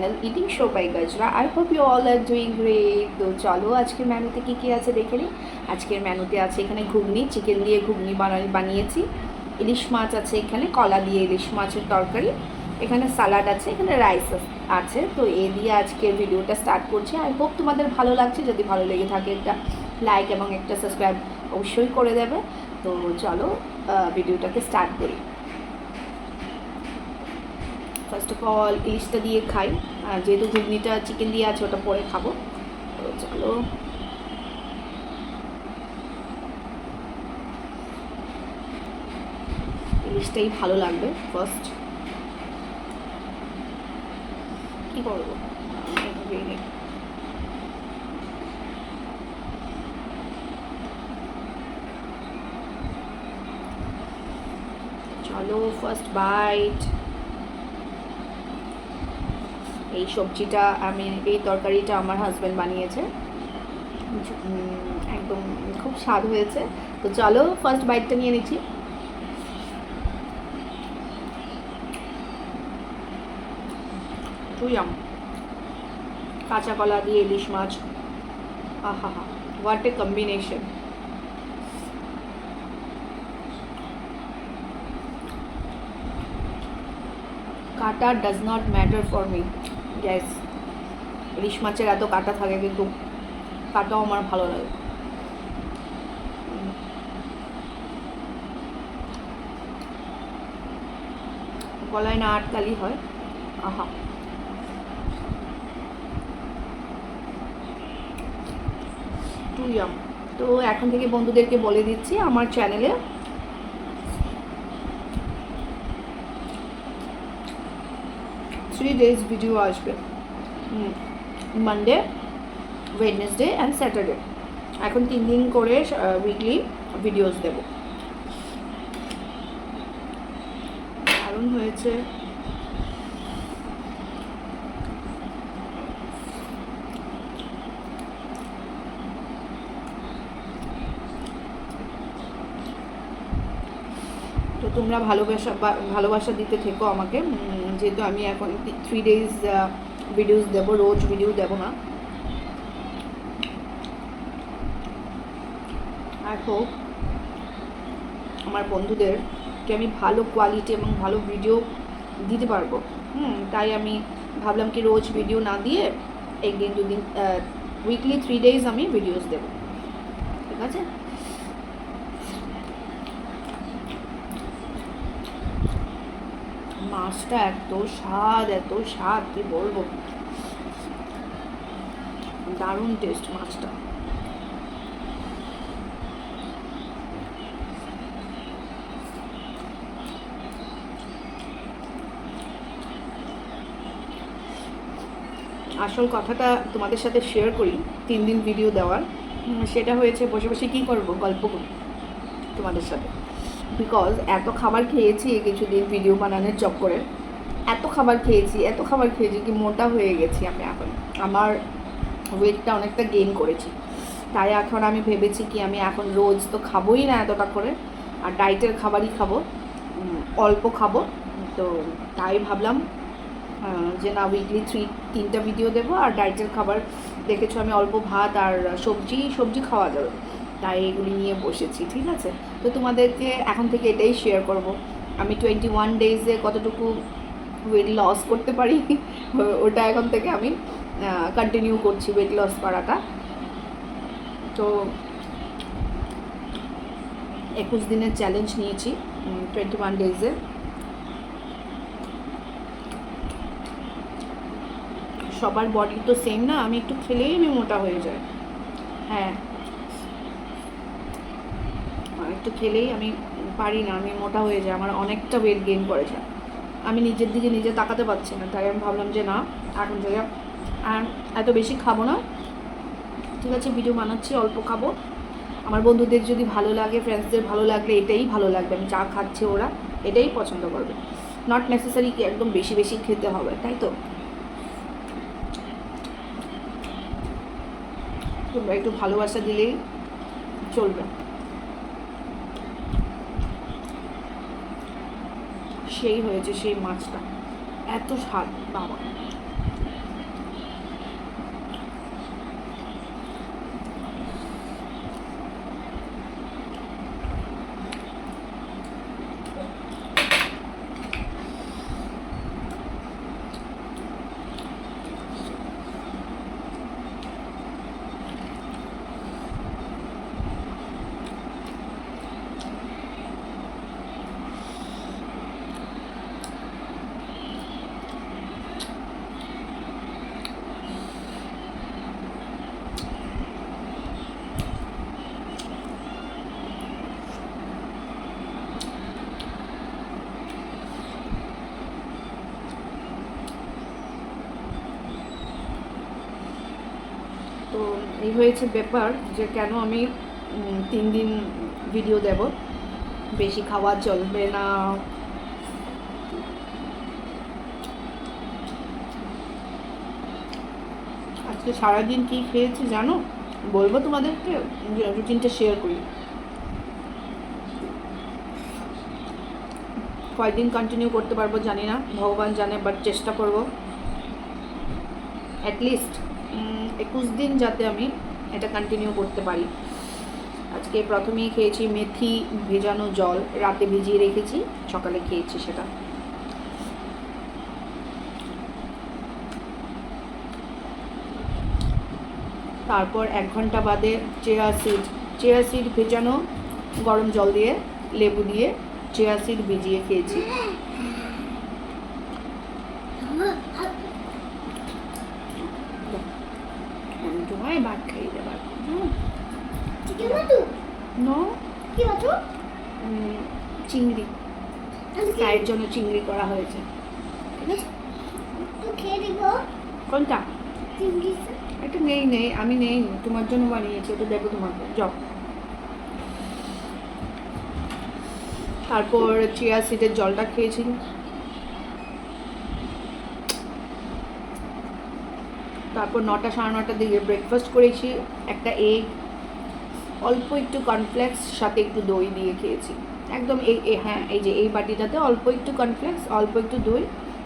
Channel eating show by Gajra. I hope you all are doing great. তো চলো আজকের মেনুতে কী কী আছে দেখে নিই। আজকের মেনুতে আছে এখানে ঘুগনি, চিকেন দিয়ে ঘুগনি বানিয়েছি। ইলিশ মাছ আছে এখানে, কলা দিয়ে ইলিশ মাছের তরকারি। এখানে সালাড আছে, এখানে রাইস আছে। তো এ দিয়ে আজকের ভিডিওটা স্টার্ট করছি। আই হোপ তোমাদের ভালো লাগছে। যদি ভালো লেগে থাকে একটা লাইক এবং একটা সাবস্ক্রাইব অবশ্যই করে দেবে। তো চলো ভিডিওটাকে স্টার্ট করি। ফার্স্ট অফ অল ইলিশটা দিয়ে খাই, যেহেতু ঘুগনিটা চিকেন দিয়ে আছে ওটা পরে খাবো। তো চলো ইলিশটাই ভালো লাগবে। ফার্স্ট কী করবো, চলো ফার্স্ট বাইট। এই সবজিটা এই তরকারিটা আমার হাজব্যান্ড বানিয়েছে, একদম খুব স্বাদ হয়েছে। তো চলো ফার্স্ট বাইটটা নিয়ে নিচ্ছি। টুইয়াম, কাঁচা কলা দিয়ে ইলিশ মাছ, আহা হা, হোয়াট এ কম্বিনেশন। কাটা does not matter for me. গ্যাস ইলিশ মাছের এত কাটা থাকে, কিন্তু কাটাও আমার ভালো লাগে। গলায় না আটকালি হয়, আহা। টুইয়াম। তো এখন থেকে বন্ধুদেরকে বলে দিচ্ছি, আমার চ্যানেলে 3 days ভিডিও আসবে, মানডে, ওয়েডনেসডে অ্যান্ড স্যাটারডে। এখন 3 দিন করে উইকলি ভিডিওস দেব। দারুণ হয়েছে। তো তোমরা ভালোবাসা দিতে থেকো আমাকে, যেহেতু আমি এখন 3 days ভিডিওস দেবো, রোজ ভিডিও দেবো না। আই হোপ আমার বন্ধুদেরকে আমি ভালো কোয়ালিটি এবং ভালো ভিডিও দিতে পারবো। তাই আমি ভাবলাম কি রোজ ভিডিও না দিয়ে একদিন দুদিন, উইকলি 3 days আমি ভিডিওস দেবো, ঠিক আছে? মাছটা এত স্বাদ কি বলবো, দারুণ টেস্ট মাছটা। আসল কথাটা তোমাদের সাথে শেয়ার করি, 3 দিন ভিডিও দেওয়ার, সেটা হয়েছে বসে বসে কী করবো, গল্প করি তোমাদের সাথে। বিকজ এত খাবার খেয়েছি কিছুদিন ভিডিও বানানোর চক্করে, এত খাবার খেয়েছি কি মোটা হয়ে গেছি আমি। এখন আমার ওয়েটটা অনেকটা গেইন করেছি। তাই এখন আমি ভেবেছি কি আমি এখন রোজ তো খাবোই না এতটা করে, আর ডায়েটের খাবারই খাবো, অল্প খাবো। তো তাই ভাবলাম যে না, উইকলি 3টা ভিডিও দেবো। আর ডায়েটের খাবার দেখেছো আমি অল্প ভাত আর সবজি খাওয়া যাবে, তাই এগুলি নিয়ে বসেছি, ঠিক আছে? তো তোমাদেরকে এখন থেকে এটাই শেয়ার করব, আমি 21 days-এ কতটুকু ওয়েট লস করতে পারি ওটা এখন থেকে আমি কন্টিনিউ করছি, ওয়েট লস করাটা। তো 21 দিনের চ্যালেঞ্জ নিয়েছি 21 days-এ। সবার বডি তো সেম না, আমি একটু খেলেই আমি মোটা হয়ে যাই। হ্যাঁ, একটু খেলেই আমি পারি না, আমি মোটা হয়ে যাই, আমার অনেকটা ওয়েট গেইন করেছে। আমি নিজের দিকে নিজে তাকাতে পারছি না, তাই আমি ভাবলাম যে না, এখন থেকে আর এত বেশি খাবো না, ঠিক আছে? ভিডিও বানাচ্ছি, অল্প খাবো। আমার বন্ধুদের যদি ভালো লাগে, ফ্রেন্ডসদের ভালো লাগলে এটাই ভালো লাগবে, আমি যা খাচ্ছি ওরা এটাই পছন্দ করবে। নট নেসেসারি কি একদম বেশি বেশি খেতে হবে, তাই তো? তোমরা একটু ভালোবাসা দিলেই চলবে। সেই হয়েছে সেই মাছটা, এত স্বাদ বাবা। তো এই হয়েছে ব্যাপার যে কেন আমি 3 দিন ভিডিও দেব। বেশি খাওয়া চলবে না। আজকে সারাদিন কি খেয়েছি জানো? বলবো তোমাদেরকে, রুটিনটা শেয়ার করি। কয়দিন কন্টিনিউ করতে পারবো জানি না, ভগবান জানে, বাট চেষ্টা করব অ্যাটলিস্ট 21 দিন যাতে আমি এটা কন্টিনিউ করতে পারি। আজকে প্রথমেই খেয়েছি মেথি ভেজানো জল, রাতে ভিজিয়ে রেখেছি, সকালে খেয়েছি সেটা। তারপর 1 ঘন্টা বাদে চিয়া সিড ভেজানো গরম জল দিয়ে লেবু দিয়ে চিয়া সিড ভিজিয়ে খেয়েছি। তোমায় ভাত খাইয়ে দেবার চিংড়ি, চায়ের জন্য চিংড়ি করা হয়েছে। ঠিক আছে, কোনটা? এটা নেই আমি নেই, তোমার জন্য বানিয়েছি, ওটা দেখো তোমাকে যাও। তারপর চিয়া সিডের জলটা খেয়েছি। তারপর 9টা 9:30 দিকে ব্রেকফাস্ট করেছি, একটা এগ, অল্প একটু কর্নফ্লেক্স, সাথে একটু দই দিয়ে খেয়েছি। একদম হ্যাঁ, এই যে এই বাটিটাতে অল্প একটু কর্নফ্লেক্স, অল্প একটু দই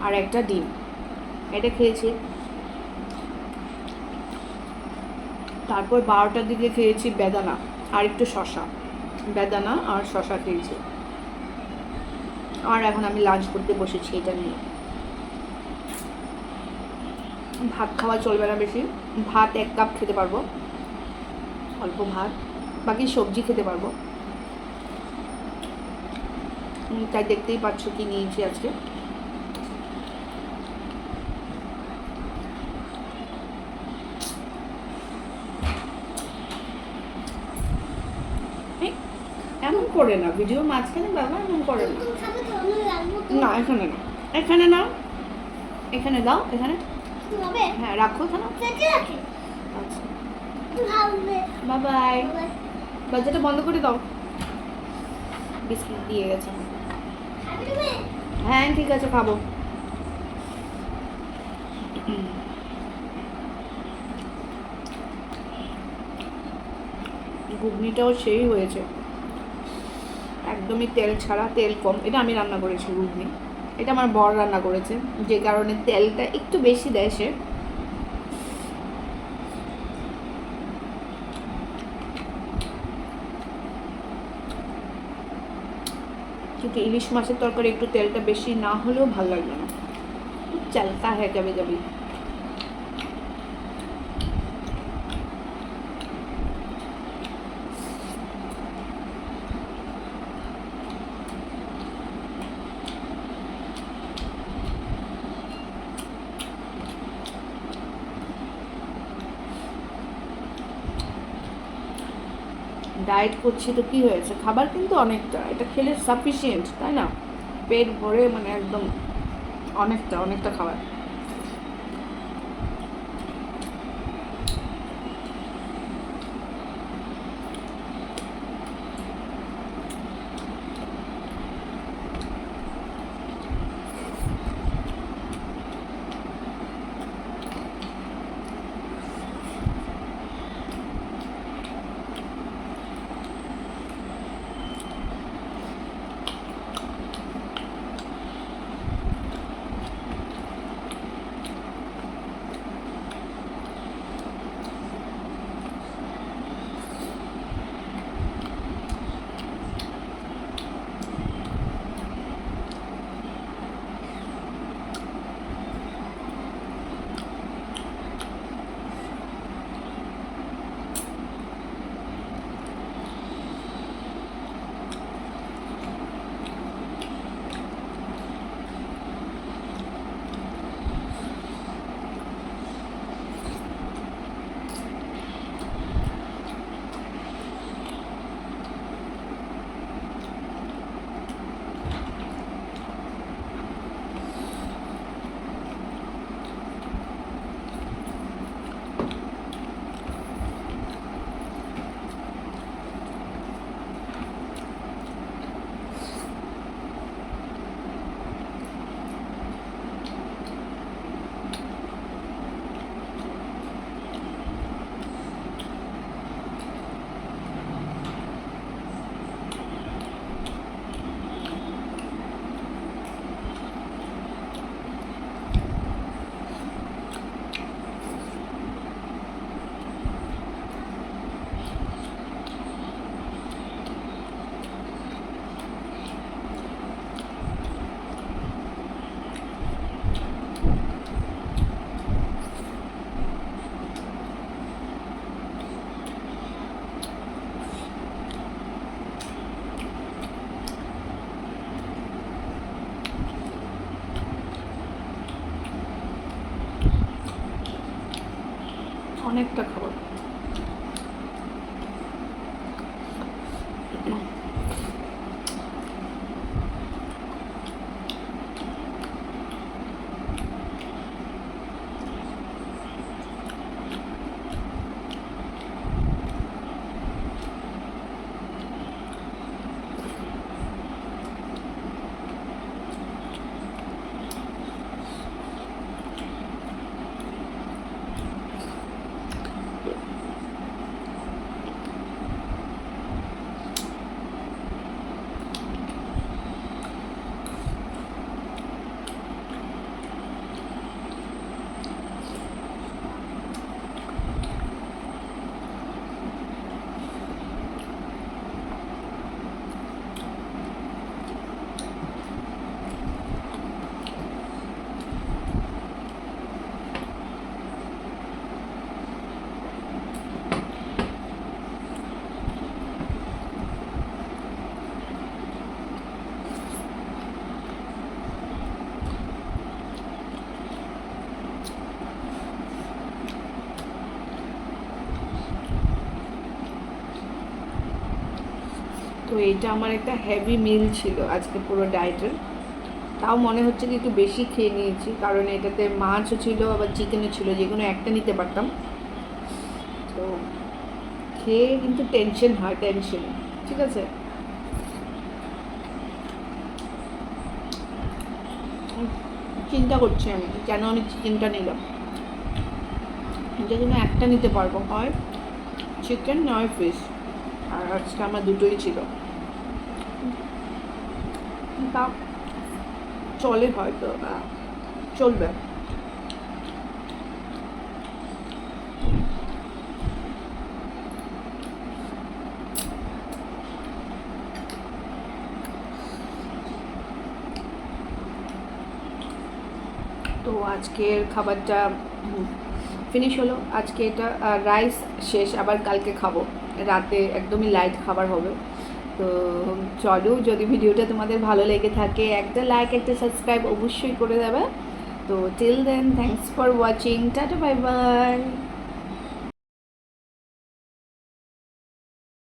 আর একটা ডিম, এটা খেয়েছি। তারপর 12টার দিকে খেয়েছি বেদানা আর একটু শশা, বেদানা আর শশা খেয়েছি। আর এখন আমি লাঞ্চ করতে বসেছি এটা নিয়ে। ভাত খাওয়া চলবে না বেশি, ভাত 1 কাপ খেতে পারবো, অল্প ভাত, বাকি সবজি খেতে পারবো। তাই দেখতেই পাচ্ছ কি নিয়েছি আজকে। এমন করে না, ভিডিও মাঝখানে বাবা এমন করে না। না এখানে না, এখানে না, এখানে দাও, এখানে। হ্যাঁ রাখো এখানে। আচ্ছা বাই বাই, দরজাটা বন্ধ করে দাও। বিস্কিট দিয়ে গেছে। হ্যাঁ ঠিক আছে, খাবো। ঘুগনিটাও সেই হয়েছে, একদমই তেল ছাড়া, তেল কম। এটা আমি রান্না করেছি ঘুগনি, এটা আমার বর রান্না করেছে, যে কারণে তেলটা একটু বেশি দেয় সে। কিন্তু ইলিশ মাছের তরকারি একটু তেলটা বেশি না হলেও ভালো লাগবে না, চালতা হ্যাঁ কবে কবে। ডায়েট করছি তো কি হয়েছে, খাবার কিন্তু অনেকটা, এটা খেলে সাফিসিয়েন্ট, তাই না? পেট ভরে, মানে একদম অনেকটা খাবার। অনেকটা খাবার। তো এইটা আমার একটা হেভি মিল ছিল আজকে পুরো ডায়েটের। তাও মনে হচ্ছে যে একটু বেশি খেয়ে নিয়েছি, কারণ এটাতে মাছও ছিল আবার চিকেনও ছিল, যে কোনো একটা নিতে পারতাম। তো খেয়ে কিন্তু টেনশন হয়, টেনশন। ঠিক আছে, চিন্তা করছি আমি কেন আমি চিকেনটা নিলাম। যে কোনো একটা নিতে পারবো, হয় চিকেন নয় ফিশ, আর আজকে আমার দুটোই ছিল। তা চলে, হয়তো চলবে। তো আজকের খাবারটা ফিনিশ হলো। আজকে এটা রাইস শেষ, আবার কালকে খাবো। রাতে একদমই লাইট খাবার হবে। তো চলো, যদি ভিডিওটা তোমাদের ভালো লেগে থাকে একটা লাইক একটা সাবস্ক্রাইব অবশ্যই করে দেবে। তো till then, thanks for watching, tata bye by.